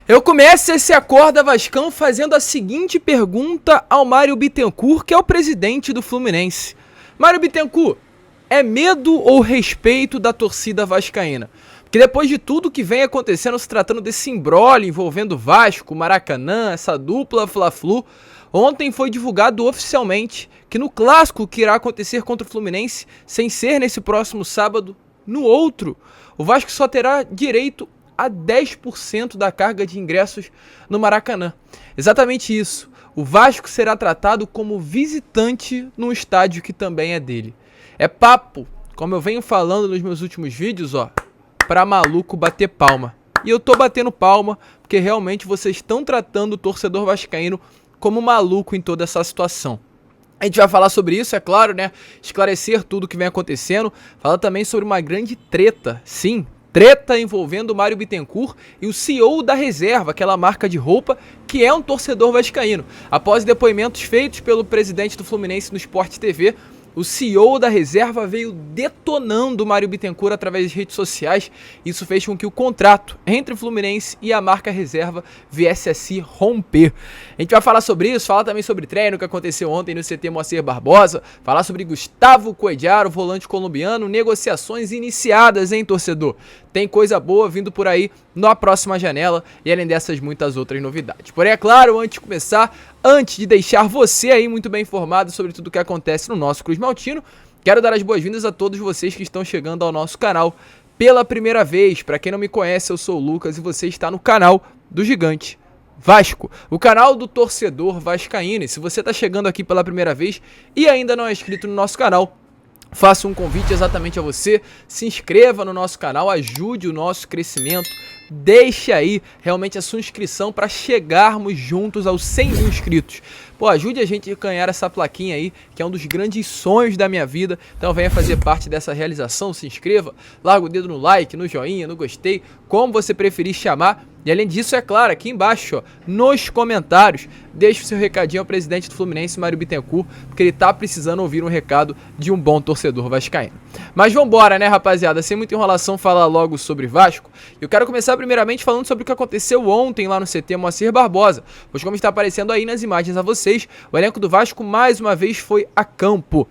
Eu começo esse Acorda Vascão fazendo a seguinte pergunta ao Mário Bittencourt, que é o presidente do Fluminense. Mário Bittencourt, é medo ou respeito da torcida vascaína? Porque depois de tudo que vem acontecendo, se tratando desse imbróglio envolvendo Vasco, Maracanã, essa dupla Fla-Flu, ontem foi divulgado oficialmente que no clássico que irá acontecer contra o Fluminense, sem ser nesse próximo sábado, no outro, o Vasco só terá direito a 10% da carga de ingressos no Maracanã. Exatamente isso. O Vasco será tratado como visitante num estádio que também é dele. É papo, como eu venho falando nos meus últimos vídeos, pra maluco bater palma. E eu tô batendo palma porque realmente vocês estão tratando o torcedor vascaíno como maluco em toda essa situação. A gente vai falar sobre isso, é claro, né? Esclarecer tudo o que vem acontecendo. Falar também sobre uma grande treta, sim, treta envolvendo o Mário Bittencourt e o CEO da Reserva, aquela marca de roupa que é um torcedor vascaíno. Após depoimentos feitos pelo presidente do Fluminense no Sport TV, o CEO da Reserva veio detonando o Mário Bittencourt através das redes sociais. Isso fez com que o contrato entre o Fluminense e a marca Reserva viesse a se romper. A gente vai falar sobre isso, falar também sobre treino que aconteceu ontem no CT Moacir Barbosa, falar sobre Gustavo Cuéllar, o volante colombiano, negociações iniciadas, hein, torcedor? Tem coisa boa vindo por aí na próxima janela e além dessas muitas outras novidades. Porém, é claro, antes de começar, antes de deixar você aí muito bem informado sobre tudo o que acontece no nosso Cruz Maltino, quero dar as boas-vindas a todos vocês que estão chegando ao nosso canal pela primeira vez. Para quem não me conhece, eu sou o Lucas e você está no canal do Gigante Vasco, o canal do torcedor vascaíno. E se você está chegando aqui pela primeira vez e ainda não é inscrito no nosso canal, faço um convite exatamente a você, se inscreva no nosso canal, ajude o nosso crescimento, deixe aí realmente a sua inscrição para chegarmos juntos aos 100 mil inscritos. Pô, ajude a gente a ganhar essa plaquinha aí, que é um dos grandes sonhos da minha vida. Então venha fazer parte dessa realização, se inscreva, larga o dedo no like, no joinha, no gostei, como você preferir chamar. E além disso, é claro, aqui embaixo, nos comentários, deixe o seu recadinho ao presidente do Fluminense, Mário Bittencourt, porque ele tá precisando ouvir um recado de um bom torcedor vascaíno. Mas vambora, né, rapaziada? Sem muita enrolação, falar logo sobre Vasco. Eu quero começar primeiramente falando sobre o que aconteceu ontem lá no CT Moacir Barbosa, pois como está aparecendo aí nas imagens a vocês, o elenco do Vasco mais uma vez foi a campo.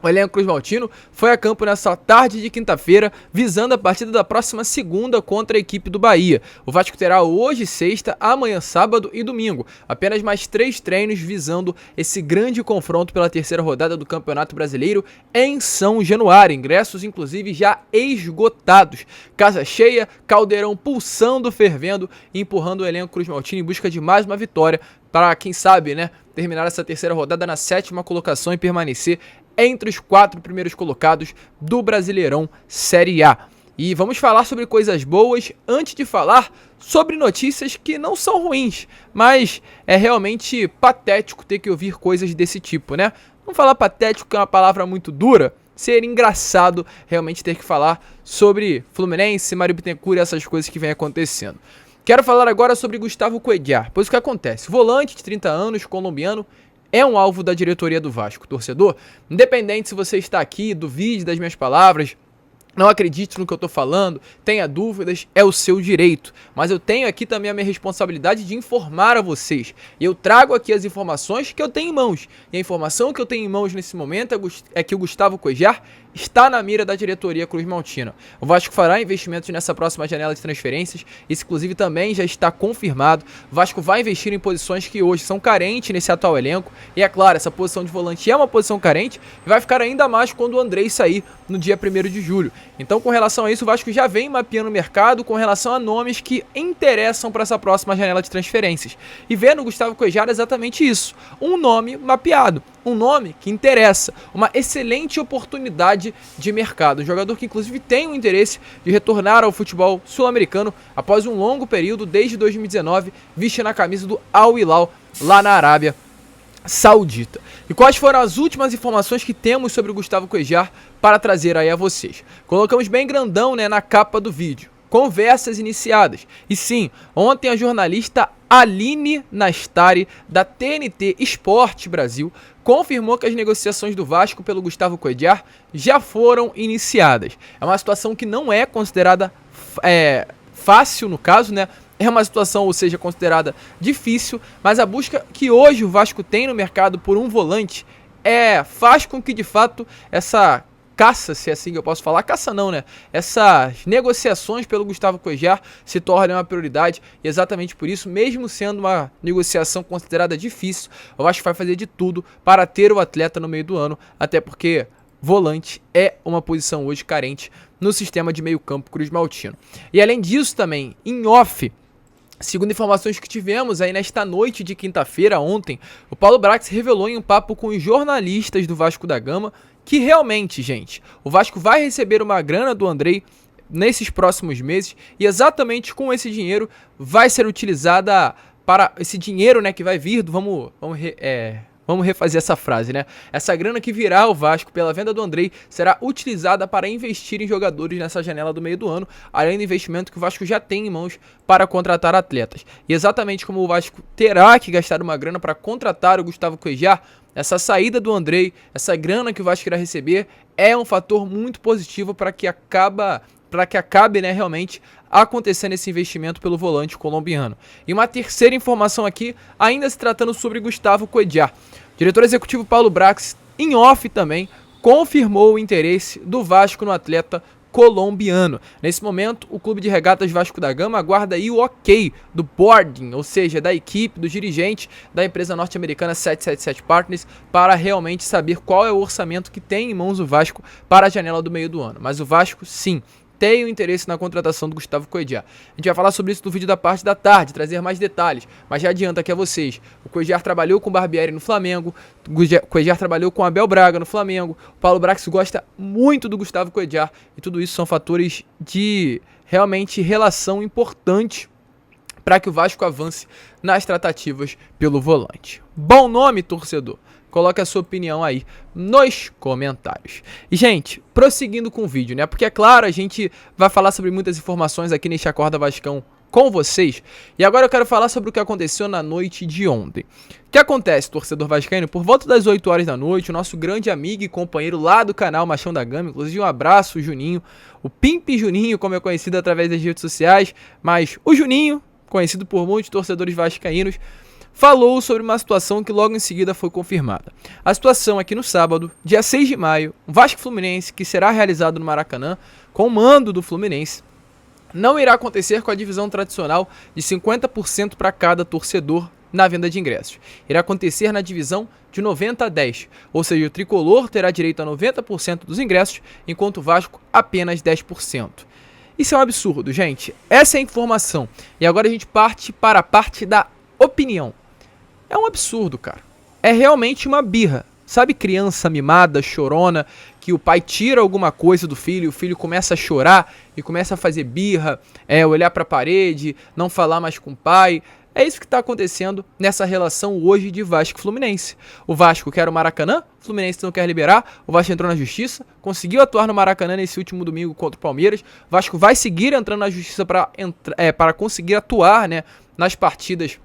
O elenco Cruz Maltino foi a campo nessa tarde de quinta-feira, visando a partida da próxima segunda contra a equipe do Bahia. O Vasco terá hoje sexta, amanhã sábado e domingo. Apenas mais 3 treinos visando esse grande confronto pela terceira rodada do Campeonato Brasileiro em São Januário. Ingressos, inclusive, já esgotados. Casa cheia, caldeirão pulsando, fervendo e empurrando o elenco Cruz Maltino em busca de mais uma vitória para, quem sabe, né, terminar essa terceira rodada na 7ª colocação e permanecer entre os 4 primeiros colocados do Brasileirão Série A. E vamos falar sobre coisas boas antes de falar sobre notícias que não são ruins, mas é realmente patético ter que ouvir coisas desse tipo, né? Vamos falar patético, que é uma palavra muito dura. Seria engraçado realmente ter que falar sobre Fluminense, Mário Bittencourt e essas coisas que vem acontecendo. Quero falar agora sobre Gustavo Cuéllar, pois o que acontece? Volante de 30 anos, colombiano, é um alvo da diretoria do Vasco. Torcedor, independente se você está aqui, duvide das minhas palavras, não acredite no que eu tô falando, tenha dúvidas, é o seu direito. Mas eu tenho aqui também a minha responsabilidade de informar a vocês. E eu trago aqui as informações que eu tenho em mãos. E a informação que eu tenho em mãos nesse momento é que o Gustavo Cuéllar está na mira da diretoria Cruz Maltina. O Vasco fará investimentos nessa próxima janela de transferências. Isso, inclusive, também já está confirmado. O Vasco vai investir em posições que hoje são carentes nesse atual elenco. E é claro, essa posição de volante é uma posição carente e vai ficar ainda mais quando o Andrei sair no dia 1º de julho. Então, com relação a isso, o Vasco já vem mapeando o mercado com relação a nomes que interessam para essa próxima janela de transferências. E vendo o Gustavo Cuéllar exatamente isso, um nome mapeado, um nome que interessa, uma excelente oportunidade de mercado. Um jogador que inclusive tem o interesse de retornar ao futebol sul-americano após um longo período, desde 2019, vestindo a camisa do Al Hilal lá na Arábia Saudita. E quais foram as últimas informações que temos sobre o Gustavo Cuéllar para trazer aí a vocês? Colocamos bem grandão, né, na capa do vídeo. Conversas iniciadas. E sim, ontem a jornalista Aline Nastari, da TNT Esporte Brasil, confirmou que as negociações do Vasco pelo Gustavo Cuéllar já foram iniciadas. É uma situação que não é considerada fácil no caso, né? é uma situação, ou seja, considerada difícil, mas a busca que hoje o Vasco tem no mercado por um volante faz com que de fato essa caça, se é assim que eu posso falar, caça não, né? Essas negociações pelo Gustavo Cuéllar se tornem uma prioridade e exatamente por isso, mesmo sendo uma negociação considerada difícil, eu acho que vai fazer de tudo para ter o atleta no meio do ano, até porque volante é uma posição hoje carente no sistema de meio campo cruzmaltino. E além disso também, em off, segundo informações que tivemos aí nesta noite de quinta-feira, ontem, o Paulo Brax revelou em um papo com os jornalistas do Vasco da Gama que realmente, gente, o Vasco vai receber uma grana do Andrei nesses próximos meses e exatamente com esse dinheiro vai ser utilizada para esse dinheiro, né, que vai vir do, vamos refazer essa frase, né? Essa grana que virá ao Vasco pela venda do Andrei será utilizada para investir em jogadores nessa janela do meio do ano, além do investimento que o Vasco já tem em mãos para contratar atletas. E exatamente como o Vasco terá que gastar uma grana para contratar o Gustavo Cuéllar, essa saída do Andrei, essa grana que o Vasco irá receber é um fator muito positivo para que acabe, né, realmente acontecendo esse investimento pelo volante colombiano. E uma terceira informação aqui, ainda se tratando sobre Gustavo Cuéllar. O diretor executivo Paulo Brax, em off também, confirmou o interesse do Vasco no atleta colombiano. Nesse momento, o Clube de Regatas Vasco da Gama aguarda aí o ok do boarding, ou seja, da equipe, do dirigente da empresa norte-americana 777 Partners, para realmente saber qual é o orçamento que tem em mãos o Vasco para a janela do meio do ano. Mas o Vasco, sim, tem o interesse na contratação do Gustavo Cuéllar. A gente vai falar sobre isso no vídeo da parte da tarde, trazer mais detalhes, mas já adianta aqui a vocês. O Cuéllar trabalhou com o Barbieri no Flamengo, o Cuéllar trabalhou com o Abel Braga no Flamengo, o Paulo Brax gosta muito do Gustavo Cuéllar, e tudo isso são fatores de realmente relação importante para que o Vasco avance nas tratativas pelo volante. Bom nome, torcedor! Coloque a sua opinião aí nos comentários. E, gente, prosseguindo com o vídeo, né? Porque, é claro, a gente vai falar sobre muitas informações aqui neste Acorda Vascão com vocês. E agora eu quero falar sobre o que aconteceu na noite de ontem. O que acontece, torcedor vascaíno? Por volta das 8 horas da noite, o nosso grande amigo e companheiro lá do canal Machão da Gama, inclusive um abraço, Juninho, o Pimp Juninho, como é conhecido através das redes sociais, mas o Juninho, conhecido por muitos torcedores vascaínos, falou sobre uma situação que logo em seguida foi confirmada. A situação é que no sábado, dia 6 de maio, um Vasco Fluminense, que será realizado no Maracanã, com o mando do Fluminense, não irá acontecer com a divisão tradicional de 50% para cada torcedor na venda de ingressos. Irá acontecer na divisão de 90 a 10, ou seja, o Tricolor terá direito a 90% dos ingressos, enquanto o Vasco apenas 10%. Isso é um absurdo, gente. Essa é a informação. E agora a gente parte para a parte da opinião. É um absurdo, cara. É realmente uma birra. Sabe criança mimada, chorona, que o pai tira alguma coisa do filho e o filho começa a chorar e começa a fazer birra, olhar pra parede, não falar mais com o pai. É isso que está acontecendo nessa relação hoje de Vasco e Fluminense. O Vasco quer o Maracanã, o Fluminense não quer liberar, o Vasco entrou na justiça, conseguiu atuar no Maracanã nesse último domingo contra o Palmeiras. O Vasco vai seguir entrando na justiça para conseguir atuar, né, nas partidas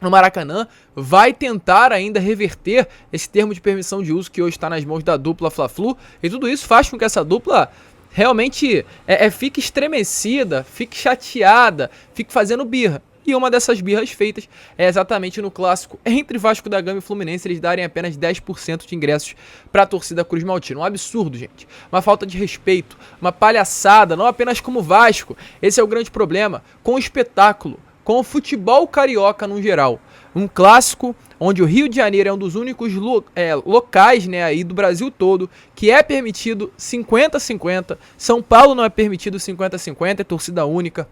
no Maracanã, vai tentar ainda reverter esse termo de permissão de uso que hoje está nas mãos da dupla Fla-Flu, e tudo isso faz com que essa dupla realmente fique estremecida, fique chateada, fique fazendo birra. E uma dessas birras feitas é exatamente no clássico entre Vasco da Gama e Fluminense, eles darem apenas 10% de ingressos para a torcida cruzmaltina. Um absurdo, gente. Uma falta de respeito, uma palhaçada, não apenas como Vasco. Esse é o grande problema com o espetáculo, com o futebol carioca no geral. Um clássico onde o Rio de Janeiro é um dos únicos locais, né, aí do Brasil todo que é permitido 50-50. São Paulo não é permitido 50-50, é torcida única.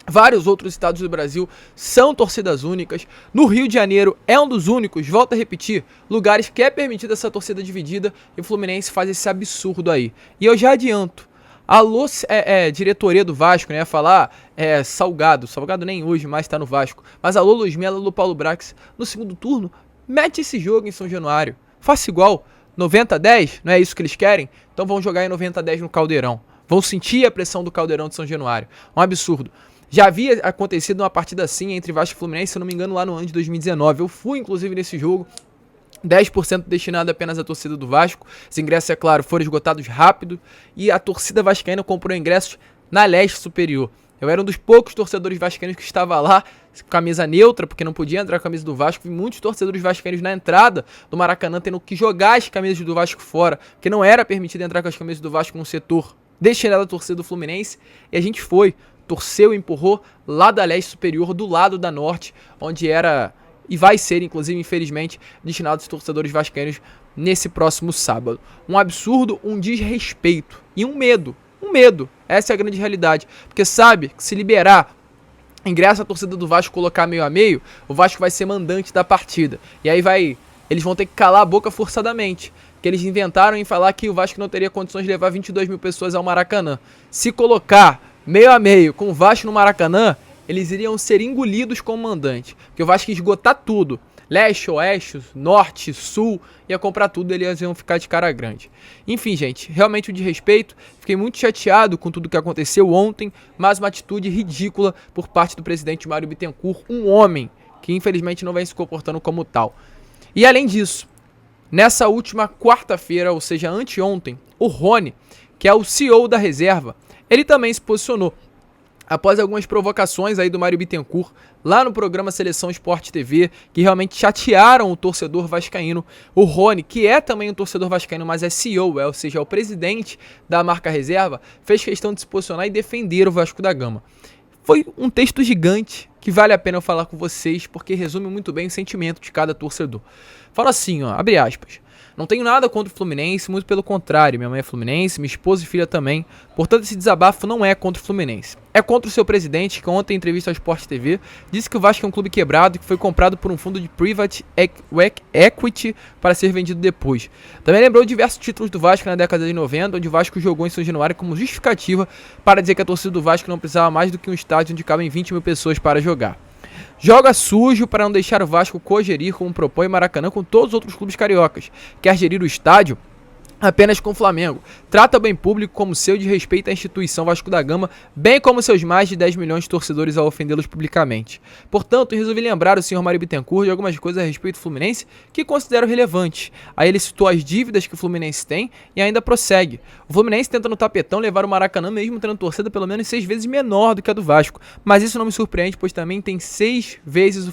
Vários outros estados do Brasil são torcidas únicas. No Rio de Janeiro é um dos únicos, volto a repetir, lugares que é permitida essa torcida dividida, e o Fluminense faz esse absurdo aí. E eu já adianto, alô, diretoria do Vasco, né? Ia falar Salgado nem hoje mais tá no Vasco. Mas alô, Luiz Melo, alô, Paulo Brax, no segundo turno, mete esse jogo em São Januário. Faça igual, 90-10, não é isso que eles querem? Então vão jogar em 90-10 no Caldeirão. Vão sentir a pressão do Caldeirão de São Januário. Um absurdo. Já havia acontecido uma partida assim entre Vasco e Fluminense, se eu não me engano, lá no ano de 2019. Eu fui, inclusive, nesse jogo. 10% destinado apenas à torcida do Vasco. Os ingressos, é claro, foram esgotados rápido. E a torcida vascaína comprou ingressos na leste superior. Eu era um dos poucos torcedores vascaínos que estava lá, camisa neutra, porque não podia entrar com a camisa do Vasco. Vi muitos torcedores vascaínos na entrada do Maracanã tendo que jogar as camisas do Vasco fora, porque não era permitido entrar com as camisas do Vasco no setor destinado à torcida do Fluminense. E a gente foi, torceu e empurrou lá da leste superior, do lado da norte, onde era e vai ser, inclusive, infelizmente, destinado aos torcedores vascaínos nesse próximo sábado. Um absurdo, um desrespeito e um medo. Um medo, essa é a grande realidade, porque sabe que se liberar ingresso à torcida do Vasco, colocar meio a meio, o Vasco vai ser mandante da partida, e aí eles vão ter que calar a boca forçadamente, porque eles inventaram em falar que o Vasco não teria condições de levar 22 mil pessoas ao Maracanã. Se colocar meio a meio com o Vasco no Maracanã, eles iriam ser engolidos como mandante, porque o Vasco ia esgotar tudo. Leste, oeste, norte, sul, ia comprar tudo, eles iam ficar de cara grande. Enfim, gente, realmente um desrespeito. Fiquei muito chateado com tudo que aconteceu ontem, mas uma atitude ridícula por parte do presidente Mário Bittencourt, um homem que infelizmente não vem se comportando como tal. E além disso, nessa última quarta-feira, ou seja, anteontem, o Rony, que é o CEO da reserva, ele também se posicionou. Após algumas provocações aí do Mário Bittencourt, lá no programa Seleção Sport TV, que realmente chatearam o torcedor vascaíno, o Rony, que é também um torcedor vascaíno, mas é CEO, ou seja, é o presidente da marca reserva, fez questão de se posicionar e defender o Vasco da Gama. Foi um texto gigante que vale a pena eu falar com vocês, porque resume muito bem o sentimento de cada torcedor. Fala assim, ó, abre aspas. Não tenho nada contra o Fluminense, muito pelo contrário, minha mãe é fluminense, minha esposa e filha também, portanto esse desabafo não é contra o Fluminense. É contra o seu presidente, que ontem em entrevista ao Sport TV, disse que o Vasco é um clube quebrado e que foi comprado por um fundo de private equity para ser vendido depois. Também lembrou diversos títulos do Vasco na década de 90, onde o Vasco jogou em São Januário como justificativa para dizer que a torcida do Vasco não precisava mais do que um estádio onde cabem 20 mil pessoas para jogar. Joga sujo para não deixar o Vasco cogerir, como propõe o Maracanã com todos os outros clubes cariocas. Quer gerir o estádio apenas com o Flamengo. Trata o bem público como seu e desrespeita a instituição Vasco da Gama, bem como seus mais de 10 milhões de torcedores ao ofendê-los publicamente. Portanto, resolvi lembrar o senhor Mário Bittencourt de algumas coisas a respeito do Fluminense que considero relevantes. Aí ele citou as dívidas que o Fluminense tem e ainda prossegue. O Fluminense tenta no tapetão levar o Maracanã mesmo tendo torcida pelo menos 6 vezes menor do que a do Vasco. Mas isso não me surpreende, pois também 6 vezes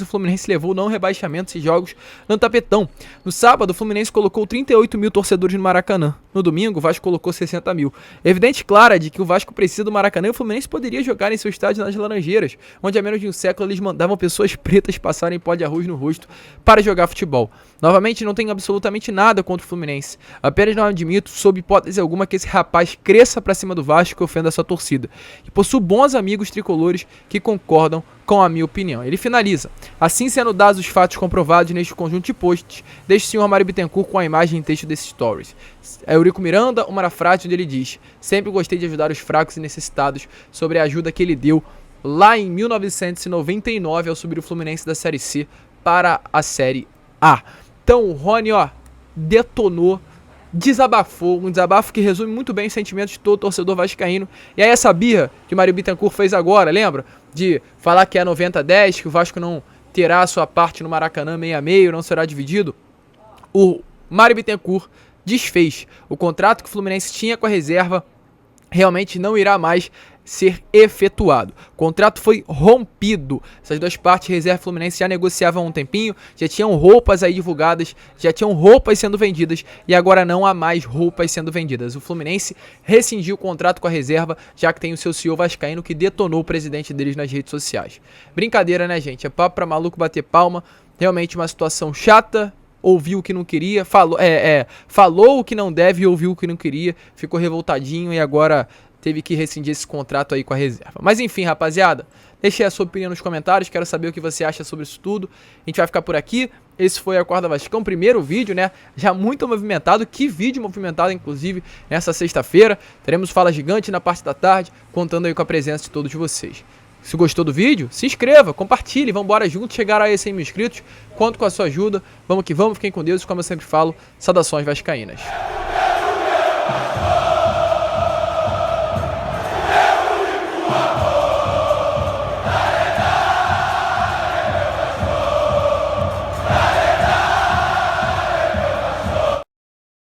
o Fluminense levou não rebaixamento de jogos no tapetão. No sábado, o Fluminense colocou 38 mil torcedores no Maracanã. No domingo, o Vasco colocou 60 mil. Evidente clara de que o Vasco precisa do Maracanã e o Fluminense poderia jogar em seu estádio nas Laranjeiras, onde há menos de um século eles mandavam pessoas pretas passarem pó de arroz no rosto para jogar futebol. Novamente, não tenho absolutamente nada contra o Fluminense. Apenas não admito, sob hipótese alguma, que esse rapaz cresça pra cima do Vasco e ofenda a sua torcida. E possuo bons amigos tricolores que concordam com a minha opinião. Ele finaliza. Assim sendo dados os fatos comprovados neste conjunto de posts, deixe o senhor Mário Bittencourt com a imagem e texto desses stories. É Eurico Miranda, uma frase onde ele diz: sempre gostei de ajudar os fracos e necessitados, sobre a ajuda que ele deu lá em 1999 ao subir o Fluminense da Série C para a Série A. Então o Rony, ó, detonou, desabafou, um desabafo que resume muito bem os sentimentos de todo torcedor vascaíno. E aí essa birra que o Mário Bittencourt fez agora, lembra? De falar que é 90-10, que o Vasco não terá a sua parte no Maracanã meio a meio, não será dividido. O Mário Bittencourt desfez o contrato que o Fluminense tinha com a reserva, realmente não irá mais ser efetuado. O contrato foi rompido. Essas duas partes, reserva e Fluminense, já negociavam há um tempinho, já tinham roupas aí divulgadas, já tinham roupas sendo vendidas e agora não há mais roupas sendo vendidas. O Fluminense rescindiu o contrato com a reserva, já que tem o seu CEO vascaíno que detonou o presidente deles nas redes sociais. Brincadeira, né, gente? É papo pra maluco bater palma. Realmente uma situação chata. Ouviu o que não queria, falou o que não deve e ouviu o que não queria, ficou revoltadinho e agora teve que rescindir esse contrato aí com a reserva. Mas enfim, rapaziada, deixe a sua opinião nos comentários, quero saber o que você acha sobre isso tudo. A gente vai ficar por aqui. Esse foi a Acorda Vascão, primeiro vídeo, né? Já muito movimentado, que vídeo movimentado, inclusive, nessa sexta-feira. Teremos Fala Gigante na parte da tarde, contando aí com a presença de todos vocês. Se gostou do vídeo, se inscreva, compartilhe, vamos embora juntos, chegar a 100 mil inscritos. Conto com a sua ajuda, vamos que vamos, fiquem com Deus e como eu sempre falo, saudações vascaínas.